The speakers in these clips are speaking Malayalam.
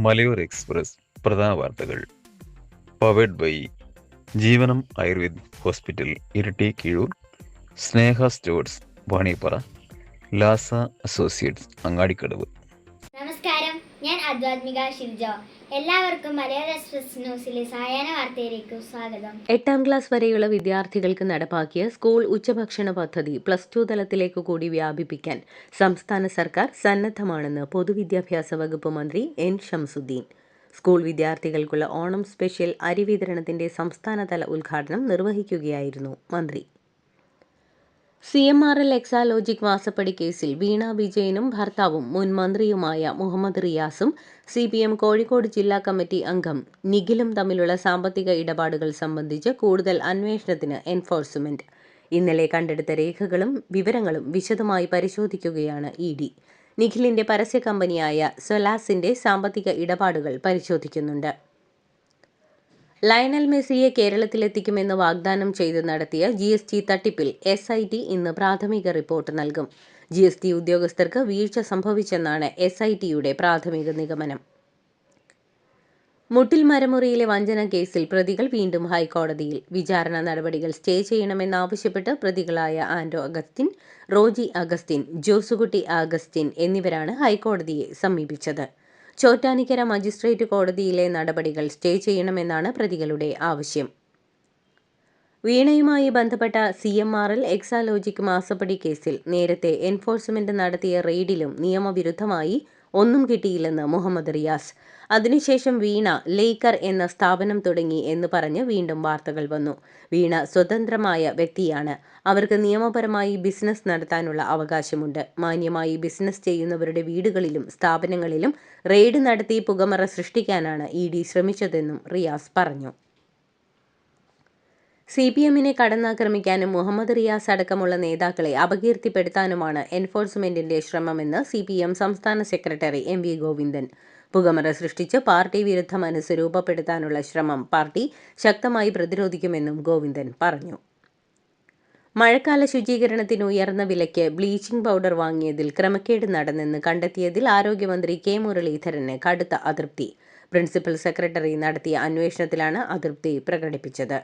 മലയോര എക്സ്പ്രസ് പ്രധാന വാർത്തകൾ powered by Jeevanam Ayurved hospital Iritty Kizhur, Sneha stores Vaniyappara, Lasa associates Angadikkadavu. നമസ്കാരം, ഞാൻ ആധ്യാത്മിക ഷിൽജ. എല്ലാവർക്കും മലയാള എക്സ്പ്രസ് ന്യൂസിലെ സായാഹ്ന വാർത്തയിലേക്ക് സ്വാഗതം. 8ാം ക്ലാസ് വരെയുള്ള വിദ്യാർത്ഥികൾക്ക് നടപ്പാക്കിയ സ്കൂൾ ഉച്ചഭക്ഷണ പദ്ധതി +2 തലത്തിലേക്ക് കൂടി വ്യാപിപ്പിക്കാൻ സംസ്ഥാന സർക്കാർ സന്നദ്ധമാണെന്ന് പൊതുവിദ്യാഭ്യാസ വകുപ്പ് മന്ത്രി എൻ ഷംസുദ്ദീൻ. സ്കൂൾ വിദ്യാർത്ഥികൾക്കുള്ള ഓണം സ്പെഷ്യൽ അരി വിതരണത്തിന്റെ സംസ്ഥാനതല ഉദ്ഘാടനം നിർവഹിക്കുകയായിരുന്നു മന്ത്രി. CMRL എക്സാലോജിക് മാസപ്പടി കേസിൽ വീണ വിജയനും ഭർത്താവും മുൻ മന്ത്രിയുമായ മുഹമ്മദ് റിയാസും CPM കോഴിക്കോട് ജില്ലാ കമ്മിറ്റി അംഗം നിഖിലും തമ്മിലുള്ള സാമ്പത്തിക ഇടപാടുകൾ സംബന്ധിച്ച് കൂടുതൽ അന്വേഷണത്തിന് എൻഫോഴ്സ്മെന്റ് ഇന്നലെ കണ്ടെടുത്ത രേഖകളും വിവരങ്ങളും വിശദമായി പരിശോധിക്കുകയാണ് ED. നിഖിലിന്റെ പരസ്യ കമ്പനിയായ സൊലാസിന്റെ സാമ്പത്തിക ഇടപാടുകൾ പരിശോധിക്കുന്നുണ്ട്. ലയണൽ മെസ്സിയെ കേരളത്തിലെത്തിക്കുമെന്ന് വാഗ്ദാനം ചെയ്ത് നടത്തിയ GST തട്ടിപ്പിൽ SIT ഇന്ന് പ്രാഥമിക റിപ്പോർട്ട് നൽകും. GST ഉദ്യോഗസ്ഥർക്ക് വീഴ്ച സംഭവിച്ചെന്നാണ് SITയുടെ പ്രാഥമിക നിഗമനം. മുട്ടിൽ മരമുറിയിലെ വഞ്ചന കേസിൽ പ്രതികൾ വീണ്ടും ഹൈക്കോടതിയിൽ. വിചാരണ നടപടികൾ സ്റ്റേ ചെയ്യണമെന്നാവശ്യപ്പെട്ട് പ്രതികളായ ആൻഡോ അഗസ്റ്റിൻ, റോജി അഗസ്റ്റിൻ, ജോസുകുട്ടി അഗസ്റ്റിൻ എന്നിവരാണ് ഹൈക്കോടതിയെ സമീപിച്ചത്. ചോറ്റാനിക്കര മജിസ്ട്രേറ്റ് കോടതിയിലെ നടപടികൾ സ്റ്റേ ചെയ്യണമെന്നാണ് പ്രതികളുടെ ആവശ്യം. വീണയുമായി ബന്ധപ്പെട്ട CMRL എക്സാലോജിക് മാസപ്പടി കേസിൽ നേരത്തെ എൻഫോഴ്സ്മെന്റ് നടത്തിയ റെയ്ഡിലും നിയമവിരുദ്ധമായി ഒന്നും കിട്ടിയില്ലെന്ന് മുഹമ്മദ് റിയാസ്. അതിനുശേഷം വീണ ലേക്കർ എന്ന സ്ഥാപനം തുടങ്ങി എന്ന് പറഞ്ഞ് വീണ്ടും വാർത്തകൾ വന്നു. വീണ സ്വതന്ത്രമായ വ്യക്തിയാണ്. അവർക്ക് നിയമപരമായി ബിസിനസ് നടത്താനുള്ള അവകാശമുണ്ട്. മാന്യമായി ബിസിനസ് ചെയ്യുന്നവരുടെ വീടുകളിലും സ്ഥാപനങ്ങളിലും റെയ്ഡ് നടത്തി പുകമറ സൃഷ്ടിക്കാനാണ് ED ശ്രമിച്ചതെന്നും റിയാസ് പറഞ്ഞു. CPMനെ കടന്നാക്രമിക്കാനും മുഹമ്മദ് റിയാസ് അടക്കമുള്ള നേതാക്കളെ അപകീർത്തിപ്പെടുത്താനുമാണ് എൻഫോഴ്സ്മെന്റിന്റെ ശ്രമമെന്ന് CPM സംസ്ഥാന സെക്രട്ടറി MV ഗോവിന്ദൻ. പുകമറ സൃഷ്ടിച്ച് പാർട്ടി വിരുദ്ധ മനസ്സ് രൂപപ്പെടുത്താനുള്ള ശ്രമം പാർട്ടി ശക്തമായി പ്രതിരോധിക്കുമെന്നും ഗോവിന്ദൻ പറഞ്ഞു. മഴക്കാല ശുചീകരണത്തിന് ഉയർന്ന വിലയ്ക്ക് ബ്ലീച്ചിംഗ് പൗഡർ വാങ്ങിയതിൽ ക്രമക്കേട് നടന്നെന്ന് കണ്ടെത്തിയതിൽ ആരോഗ്യമന്ത്രി K മുരളീധരന് കടുത്ത അതൃപ്തി. പ്രിൻസിപ്പൽ സെക്രട്ടറി നടത്തിയ അന്വേഷണത്തിലാണ് അതൃപ്തി പ്രകടിപ്പിച്ചത്.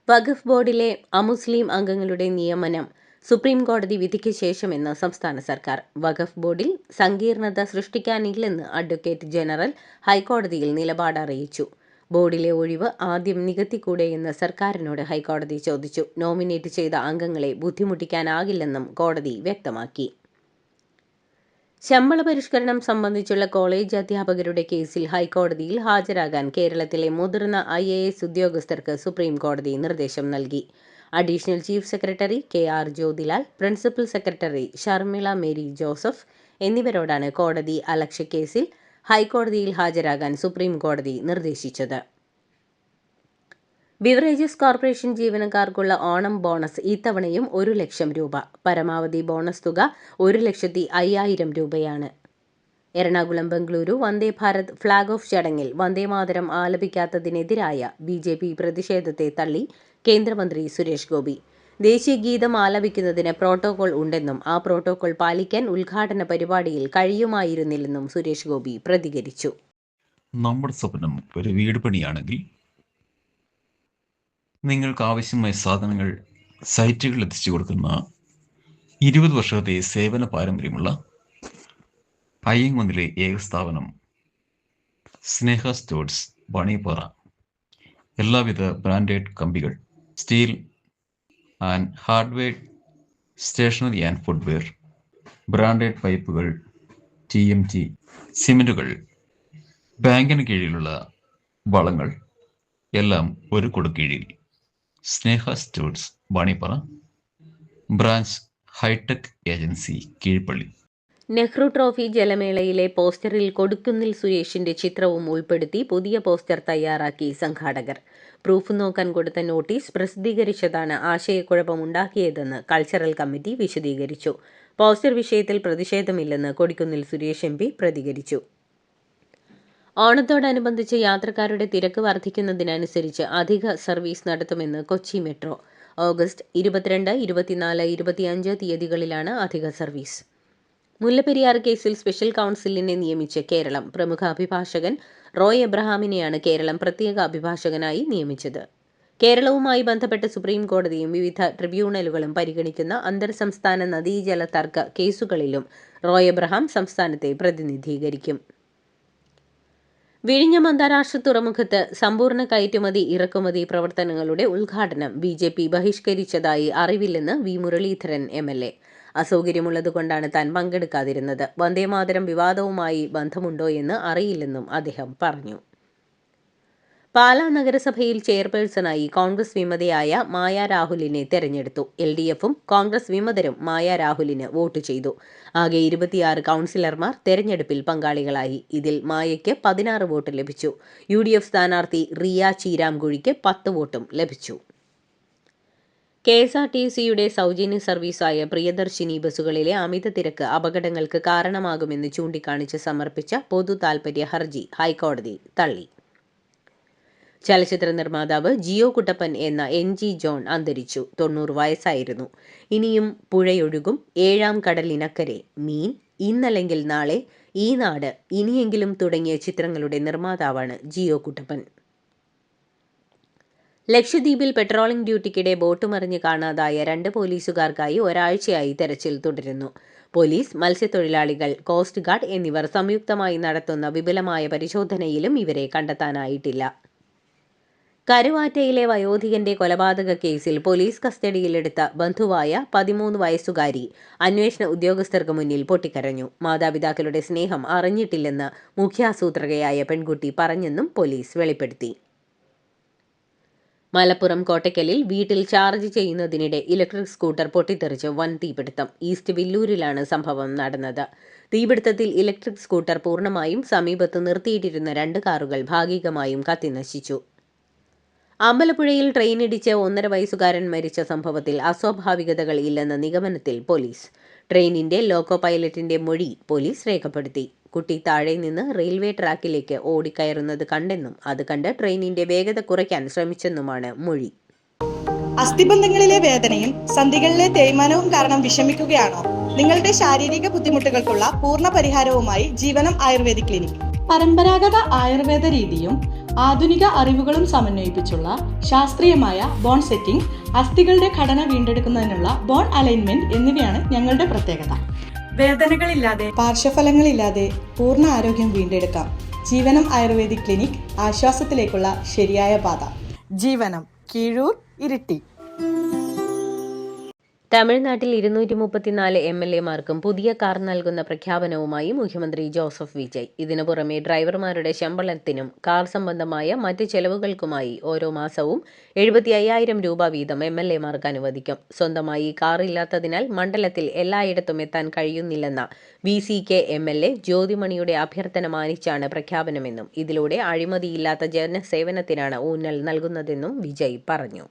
വഖഫ് ബോർഡിലെ അമുസ്ലിം അംഗങ്ങളുടെ നിയമനം സുപ്രീം കോടതി വിധിക്ക് ശേഷമെന്ന് സംസ്ഥാന സർക്കാർ. വഖഫ് ബോർഡിൽ സങ്കീർണത സൃഷ്ടിക്കാനില്ലെന്ന് അഡ്വക്കേറ്റ് ജനറൽ ഹൈക്കോടതിയിൽ നിലപാട് അറിയിച്ചു. ബോർഡിലെ ഒഴിവ് ആദ്യം നികത്തിക്കൂടെയെന്ന് സർക്കാരിനോട് ഹൈക്കോടതി ചോദിച്ചു. നോമിനേറ്റ് ചെയ്ത അംഗങ്ങളെ ബുദ്ധിമുട്ടിക്കാനാകില്ലെന്നും കോടതി വ്യക്തമാക്കി. ശമ്പള പരിഷ്കരണം സംബന്ധിച്ചുള്ള കോളേജ് അധ്യാപകരുടെ കേസിൽ ഹൈക്കോടതിയിൽ ഹാജരാകാൻ കേരളത്തിലെ മുതിർന്ന IAS ഉദ്യോഗസ്ഥർക്ക് സുപ്രീം കോടതി നിർദ്ദേശം നൽകി. Additional chief secretary KR Jyothilal, principal secretary Sharmila Mary Joseph എന്നിവരോടാണ് കോടതി അലക്ഷ്യ കേസിൽ ഹൈക്കോടതിയിൽ ഹാജരാകാൻ സുപ്രീം കോടതി നിർദ്ദേശിച്ചത്. ബിവറേജസ് കോർപ്പറേഷൻ ജീവനക്കാർക്കുള്ള ഓണം ബോണസ് ഇത്തവണയും 1 ലക്ഷം രൂപ. പരമാവധി ബോണസ് തുക 1,05,000 രൂപയാണ്. എറണാകുളം ബംഗളൂരു വന്ദേ ഭാരത് ഫ്ളാഗ് ഓഫ് ചടങ്ങിൽ വന്ദേമാതരം ആലപിക്കാത്തതിനെതിരായ BJP പ്രതിഷേധത്തെ തള്ളി കേന്ദ്രമന്ത്രി സുരേഷ് ഗോപി. ദേശീയ ഗീതം ആലപിക്കുന്നതിന് പ്രോട്ടോകോൾ ഉണ്ടെന്നും ആ പ്രോട്ടോകോൾ പാലിക്കാൻ ഉദ്ഘാടന പരിപാടിയിൽ കഴിയുമായിരുന്നില്ലെന്നും സുരേഷ് ഗോപി പ്രതികരിച്ചു. നമ്മുടെ സ്വപ്നം ഒരു വീട് പണിയാണെങ്കിൽ നിങ്ങൾക്ക് ആവശ്യമായ സാധനങ്ങൾ സൈറ്റുകളിൽ എത്തിച്ചു കൊടുക്കുന്ന 20 വർഷത്തെ സേവന പാരമ്പര്യമുള്ള അയ്യങ്കുന്നിലെ ഏക സ്ഥാപനം സ്നേഹ സ്റ്റോഴ്സ് വാണിയപ്പാറ. എല്ലാവിധ ബ്രാൻഡഡ് കമ്പികൾ, steel and hardware, stationery and footwear, branded പൈപ്പുകൾ, TMT സിമെന്റുകൾ, ബാങ്കിന് കീഴിലുള്ള വളങ്ങൾ എല്ലാം ഒരു കൊടുക്കീഴിൽ. Sneha stores Vaniyappara, branch hi-tech agency Keezhpalli. Nehru trophy ജലമേളയിലെ പോസ്റ്ററിൽ കൊടിക്കുന്നിൽ സുരേഷിന്റെ ചിത്രവും ഉൾപ്പെടുത്തി പുതിയ പോസ്റ്റർ തയ്യാറാക്കി സംഘാടകർ. പ്രൂഫ് നോക്കാൻ കൊടുത്ത നോട്ടീസ് പ്രസിദ്ധീകരിച്ചതാണ് ആശയക്കുഴപ്പമുണ്ടാക്കിയതെന്ന് കൾച്ചറൽ കമ്മിറ്റി വിശദീകരിച്ചു. പോസ്റ്റർ വിഷയത്തിൽ പ്രതിഷേധമില്ലെന്ന് കൊടിക്കുന്നിൽ സുരേഷ് MP പ്രതികരിച്ചു. ഓണത്തോടനുബന്ധിച്ച് യാത്രക്കാരുടെ തിരക്ക് വർദ്ധിക്കുന്നതിനനുസരിച്ച് അധിക സർവീസ് നടത്തുമെന്ന് കൊച്ചി മെട്രോ. ഓഗസ്റ്റ് 22, 24, 25 തീയതികളിലാണ് അധിക സർവീസ്. മുല്ലപ്പെരിയാർ കേസിൽ സ്പെഷ്യൽ കൗൺസിലിനെ നിയമിച്ച് കേരളം. പ്രമുഖ അഭിഭാഷകൻ റോയ് എബ്രഹാമിനെയാണ് കേരളം പ്രത്യേക അഭിഭാഷകനായി നിയമിച്ചത്. കേരളവുമായി ബന്ധപ്പെട്ട് സുപ്രീം കോടതിയും വിവിധ ട്രിബ്യൂണലുകളും പരിഗണിക്കുന്ന അന്തർ സംസ്ഥാന നദീജല തർക്ക കേസുകളിലും റോയ് എബ്രഹാം സംസ്ഥാനത്തെ പ്രതിനിധീകരിക്കും. വിഴിഞ്ഞം അന്താരാഷ്ട്ര തുറമുഖത്ത് സമ്പൂർണ്ണ കയറ്റുമതി ഇറക്കുമതി പ്രവർത്തനങ്ങളുടെ ഉദ്ഘാടനം BJP ബഹിഷ്കരിച്ചതായി അറിവില്ലെന്ന് വി. മുരളീധരൻ MLA. അസൗകര്യമുള്ളതുകൊണ്ടാണ് താൻ പങ്കെടുക്കാതിരുന്നത്. വന്ദേമാതരം വിവാദവുമായി ബന്ധമുണ്ടോ എന്ന് അറിയില്ലെന്നും അദ്ദേഹം പറഞ്ഞു. പാലാ നഗരസഭയിൽ ചെയർപേഴ്സണായി കോൺഗ്രസ് വിമതയായ മായ രാഹുലിനെ തെരഞ്ഞെടുത്തു. LDFും കോൺഗ്രസ് വിമതരും മായ രാഹുലിന് വോട്ട് ചെയ്തു. ആകെ 26 കൗൺസിലർമാർ തെരഞ്ഞെടുപ്പിൽ പങ്കാളികളായി. ഇതിൽ മായയ്ക്ക് 16 വോട്ട് ലഭിച്ചു. UDF സ്ഥാനാർത്ഥി റിയ ചീരാംകുഴിക്ക് 10 വോട്ടും ലഭിച്ചു. KSRTCയുടെ സൗജന്യ സർവീസായ പ്രിയദർശിനി ബസ്സുകളിലെ അമിത തിരക്ക് അപകടങ്ങൾക്ക് കാരണമാകുമെന്ന് ചൂണ്ടിക്കാണിച്ച് സമർപ്പിച്ച പൊതു താൽപര്യ ഹർജി ഹൈക്കോടതി തള്ളി. ചലച്ചിത്ര നിർമ്മാതാവ് ജിയോ കുട്ടപ്പൻ എന്ന NG ജോൺ അന്തരിച്ചു. 90 വയസ്സായിരുന്നു. ഇനിയും പുഴയൊഴുകും, ഏഴാം കടലിനക്കരെ, മീൻ, ഇന്നല്ലെങ്കിൽ നാളെ, ഈ നാട്, ഇനിയെങ്കിലും തുടങ്ങിയ ചിത്രങ്ങളുടെ നിർമ്മാതാവാണ് ജിയോ കുട്ടപ്പൻ. ലക്ഷദ്വീപിൽ പെട്രോളിംഗ് ഡ്യൂട്ടിക്കിടെ ബോട്ട് മറിഞ്ഞ് കാണാതായ 2 പോലീസുകാർക്കായി ഒരാഴ്ചയായി തെരച്ചിൽ തുടരുന്നു. പോലീസ്, മത്സ്യത്തൊഴിലാളികൾ, കോസ്റ്റ് ഗാർഡ് എന്നിവർ സംയുക്തമായി നടത്തുന്ന വിപുലമായ പരിശോധനയിലും ഇവരെ കണ്ടെത്താനായിട്ടില്ല. കരുവാറ്റയിലെ വയോധികന്റെ കൊലപാതക കേസിൽ പോലീസ് കസ്റ്റഡിയിലെടുത്ത ബന്ധുവായ 13 വയസ്സുകാരി അന്വേഷണ ഉദ്യോഗസ്ഥർക്ക് മുന്നിൽ പൊട്ടിക്കരഞ്ഞു. മാതാപിതാക്കളുടെ സ്നേഹം അറിഞ്ഞിട്ടില്ലെന്ന് മുഖ്യാസൂത്രകയായ പെൺകുട്ടി പറഞ്ഞെന്നും പോലീസ് വെളിപ്പെടുത്തി. മലപ്പുറം കോട്ടയ്ക്കലിൽ വീട്ടിൽ ചാർജ് ചെയ്യുന്നതിനിടെ ഇലക്ട്രിക് സ്കൂട്ടർ പൊട്ടിത്തെറിച്ച് വൻ തീപിടുത്തം. ഈസ്റ്റ് വില്ലൂരിലാണ് സംഭവം നടന്നത്. തീപിടുത്തത്തിൽ ഇലക്ട്രിക് സ്കൂട്ടർ പൂർണ്ണമായും സമീപത്ത് നിർത്തിയിട്ടിരുന്ന 2 കാറുകൾ ഭാഗികമായും കത്തിനശിച്ചു. അമ്പലപ്പുഴയിൽ ട്രെയിനിടിച്ച് 1.5 വയസ്സുകാരൻ മരിച്ച സംഭവത്തിൽ അസ്വാഭാവികതകൾ ഇല്ലെന്ന നിഗമനത്തിൽ പോലീസ്. ട്രെയിനിന്റെ ലോക്കോ പൈലറ്റിന്റെ മൊഴി പോലീസ് രേഖപ്പെടുത്തി. കുട്ടി താഴെ നിന്ന് റെയിൽവേ ട്രാക്കിലേക്ക് ഓടിക്കയറുന്നത് കണ്ടെന്നും അത് കണ്ട് ട്രെയിനിന്റെ വേഗത കുറയ്ക്കാൻ ശ്രമിച്ചെന്നുമാണ് മൊഴി. അസ്ഥിബന്ധങ്ങളിലെ വേദനയും സന്ധികളിലെ തേയ്മാനവും കാരണം വിഷമിക്കുകയാണോ? നിങ്ങളുടെ ശാരീരിക ബുദ്ധിമുട്ടുകൾക്കുള്ള പൂർണ്ണ പരിഹാരവുമായി ജീവനം ആയുർവേദിക് ക്ലിനിക്. പരമ്പരാഗത ആയുർവേദ രീതിയും ആധുനിക അറിവുകളും സമന്വയിപ്പിച്ചുള്ള ശാസ്ത്രീയമായ ബോൺ സെറ്റിംഗ്, അസ്ഥികളുടെ ഘടന വീണ്ടെടുക്കുന്നതിനുള്ള ബോൺ അലൈൻമെന്റ് എന്നിവയാണ് ഞങ്ങളുടെ പ്രത്യേകത. വേദനകളില്ലാതെ, പാർശ്വഫലങ്ങളില്ലാതെ പൂർണ്ണ ആരോഗ്യം വീണ്ടെടുക്കാം. ജീവനം ആയുർവേദിക് ക്ലിനിക്, ആശ്വാസത്തിലേക്കുള്ള ശരിയായ പാത. ജീവനം, കീഴൂർ, ഇരിട്ടി. തമിഴ്നാട്ടിൽ 234 MLAമാർക്കും പുതിയ കാർ നൽകുന്ന പ്രഖ്യാപനവുമായി മുഖ്യമന്ത്രി ജോസഫ് വിജയ്. ഇതിനു പുറമെ ഡ്രൈവർമാരുടെ ശമ്പളത്തിനും കാർ സംബന്ധമായ മറ്റ് ചെലവുകൾക്കുമായി ഓരോ മാസവും 75,000 രൂപ വീതം MLAമാർക്ക് അനുവദിക്കും. സ്വന്തമായി കാർ ഇല്ലാത്തതിനാൽ മണ്ഡലത്തിൽ എല്ലായിടത്തും എത്താൻ കഴിയുന്നില്ലെന്ന VCK MLA ജ്യോതിമണിയുടെ അഭ്യർത്ഥന മാനിച്ചാണ് പ്രഖ്യാപനമെന്നും ഇതിലൂടെ അഴിമതിയില്ലാത്ത ജനസേവനത്തിനാണ് ഊന്നൽ നൽകുന്നതെന്നും വിജയ് പറഞ്ഞു.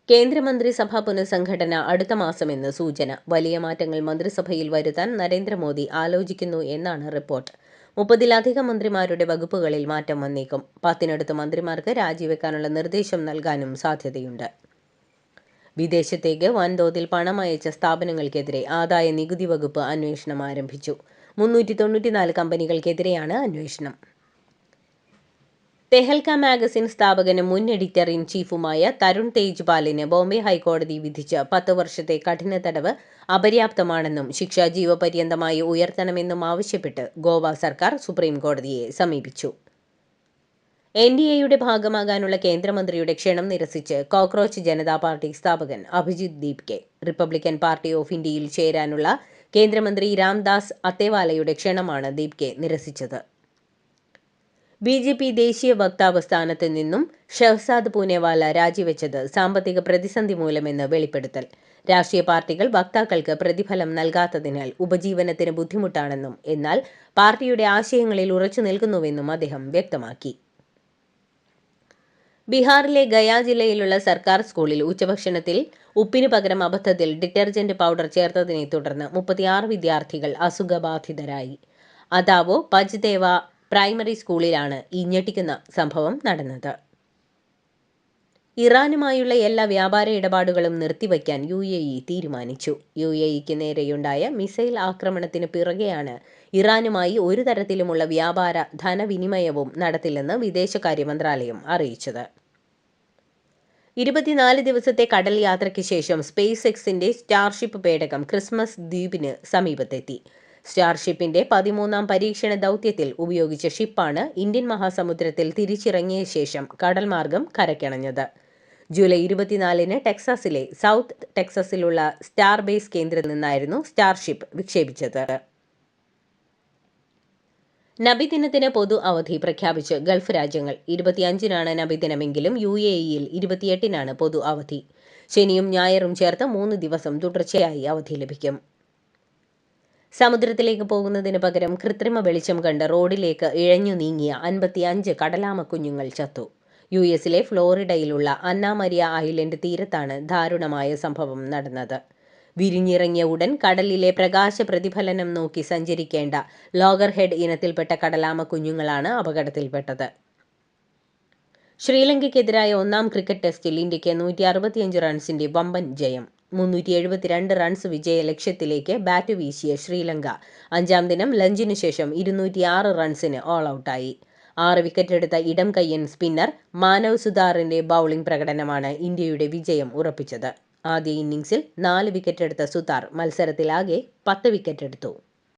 കേന്ദ്രമന്ത്രിസഭാ പുനഃസംഘടന അടുത്ത മാസമെന്ന് സൂചന. വലിയ മാറ്റങ്ങൾ മന്ത്രിസഭയിൽ വരുത്താൻ നരേന്ദ്രമോദി ആലോചിക്കുന്നു എന്നാണ് റിപ്പോർട്ട്. 30-ലധികം മന്ത്രിമാരുടെ വകുപ്പുകളിൽ മാറ്റം വന്നേക്കും. 10-നടുത്ത് മന്ത്രിമാർക്ക് രാജിവെക്കാനുള്ള നിർദ്ദേശം നൽകാനും സാധ്യതയുണ്ട്. വിദേശത്തേക്ക് വൻതോതിൽ പണമയച്ച സ്ഥാപനങ്ങൾക്കെതിരെ ആദായ നികുതി വകുപ്പ് അന്വേഷണം ആരംഭിച്ചു. 394 കമ്പനികൾക്കെതിരെയാണ് അന്വേഷണം. തെഹൽക്ക മാഗസിൻ സ്ഥാപകനും മുൻ എഡിറ്റർ ഇൻ ചീഫുമായ തരുൺ തേജ്പാലിന് ബോംബെ ഹൈക്കോടതി വിധിച്ച 10 വർഷത്തെ കഠിന തടവ് അപര്യാപ്തമാണെന്നും ശിക്ഷ ജീവപര്യന്തമായി ഉയർത്തണമെന്നും ആവശ്യപ്പെട്ട് ഗോവ സർക്കാർ സുപ്രീം കോടതിയെ സമീപിച്ചു. NDAയുടെ ഭാഗമാകാനുള്ള കേന്ദ്രമന്ത്രിയുടെ ക്ഷണം നിരസിച്ച് കോക്രോച്ച് ജനതാ പാർട്ടി സ്ഥാപകൻ അഭിജിത് ദീപ്കെ. റിപ്പബ്ലിക്കൻ പാർട്ടി ഓഫ് ഇന്ത്യയിൽ ചേരാനുള്ള കേന്ദ്രമന്ത്രി രാംദാസ് അത്തേവാലയുടെ ക്ഷണമാണ് ദീപ്കെ നിരസിച്ചത്. BJP ദേശീയ വക്താവ് സ്ഥാനത്ത് നിന്നും ഷഹ്സാദ് പൂനെവാല രാജിവെച്ചത് സാമ്പത്തിക പ്രതിസന്ധി മൂലമെന്ന് വെളിപ്പെടുത്തൽ. രാഷ്ട്രീയ പാർട്ടികൾ വക്താക്കൾക്ക് പ്രതിഫലം നൽകാത്തതിനാൽ ഉപജീവനത്തിന് ബുദ്ധിമുട്ടാണെന്നും എന്നാൽ പാർട്ടിയുടെ ആശയങ്ങളിൽ ഉറച്ചു നിൽക്കുന്നുവെന്നും അദ്ദേഹം വ്യക്തമാക്കി. ബീഹാറിലെ ഗയ ജില്ലയിലുള്ള സർക്കാർ സ്കൂളിൽ ഉച്ചഭക്ഷണത്തിൽ ഉപ്പിന് പകരം അബദ്ധത്തിൽ ഡിറ്റർജന്റ് പൗഡർ ചേർത്തതിനെ തുടർന്ന് 36 വിദ്യാർത്ഥികൾ അസുഖബാധിതരായി. അതാവോ പജ്ദേവ പ്രൈമറി സ്കൂളിലാണ് ഈ ഞെട്ടിക്കുന്ന സംഭവം നടന്നത്. ഇറാനുമായുള്ള എല്ലാ വ്യാപാര ഇടപാടുകളും നിർത്തിവയ്ക്കാൻ UAE തീരുമാനിച്ചു. UAEക്ക് നേരെയുണ്ടായ മിസൈൽ ആക്രമണത്തിന് പിറകെയാണ് ഇറാനുമായി ഒരു തരത്തിലുമുള്ള വ്യാപാര ധനവിനിമയവും നടത്തില്ലെന്ന് വിദേശകാര്യ മന്ത്രാലയം അറിയിച്ചത്. 24 ദിവസത്തെ കടൽ യാത്രയ്ക്ക് ശേഷം സ്പേസ് എക്സിന്റെ സ്റ്റാർഷിപ്പ് പേടകം ക്രിസ്മസ് ദ്വീപിന് സമീപത്തെത്തി. സ്റ്റാർഷിപ്പിന്റെ 13ാം പരീക്ഷണ ദൗത്യത്തിൽ ഉപയോഗിച്ച ഷിപ്പാണ് ഇന്ത്യൻ മഹാസമുദ്രത്തിൽ തിരിച്ചിറങ്ങിയ ശേഷം കടൽ മാർഗം കരയ്ക്കണഞ്ഞത്. ജൂലൈ 24-ന് ടെക്സാസിലെ സൗത്ത് ടെക്സസിലുള്ള സ്റ്റാർ ബേസ് കേന്ദ്രത്തിൽ നിന്നായിരുന്നു സ്റ്റാർഷിപ്പ് വിക്ഷേപിച്ചത്. നബിദിനത്തിന് പൊതു അവധി പ്രഖ്യാപിച്ച് ഗൾഫ് രാജ്യങ്ങൾ. 25-നാണ് നബിദിനമെങ്കിലും UAEയിൽ 28-നാണ് പൊതു അവധി. ശനിയും ഞായറും ചേർത്ത് 3 ദിവസം തുടർച്ചയായി അവധി ലഭിക്കും. സമുദ്രത്തിലേക്ക് പോകുന്നതിന് പകരം കൃത്രിമ വെളിച്ചം കണ്ട് റോഡിലേക്ക് ഇഴഞ്ഞു നീങ്ങിയ 55 കടലാമ കുഞ്ഞുങ്ങൾ ചത്തു. US-ലെ ഫ്ലോറിഡയിലുള്ള അന്ന മരിയ ഐലൻഡ് തീരത്താണ് ദാരുണമായ സംഭവം നടന്നത്. വിരിഞ്ഞിറങ്ങിയ ഉടൻ കടലിലെ പ്രകാശ പ്രതിഫലനം നോക്കി സഞ്ചരിക്കേണ്ട ലോഗർ ഹെഡ് ഇനത്തിൽപ്പെട്ട കടലാമ കുഞ്ഞുങ്ങളാണ് അപകടത്തിൽപ്പെട്ടത്. ശ്രീലങ്കയ്ക്കെതിരായ 1-ാം ക്രിക്കറ്റ് ടെസ്റ്റിൽ ഇന്ത്യക്ക് 165 റൺസിന്റെ വമ്പൻ ജയം. 372 റൺസ് വിജയ ലക്ഷ്യത്തിലേക്ക് ബാറ്റ് വീശിയ ശ്രീലങ്ക 5-ാം ദിനം ലഞ്ചിനു ശേഷം 206 റൺസിന് ഓൾ ഔട്ടായി. 6 വിക്കറ്റെടുത്ത ഇടം കയ്യൻ സ്പിന്നർ മാനവ് സുതാറിന്റെ ബൌളിംഗ് പ്രകടനമാണ് ഇന്ത്യയുടെ വിജയം ഉറപ്പിച്ചത്. ആദ്യ ഇന്നിംഗ്സിൽ 4 വിക്കറ്റെടുത്ത സുതാർ മത്സരത്തിലാകെ 10 വിക്കറ്റെടുത്തു.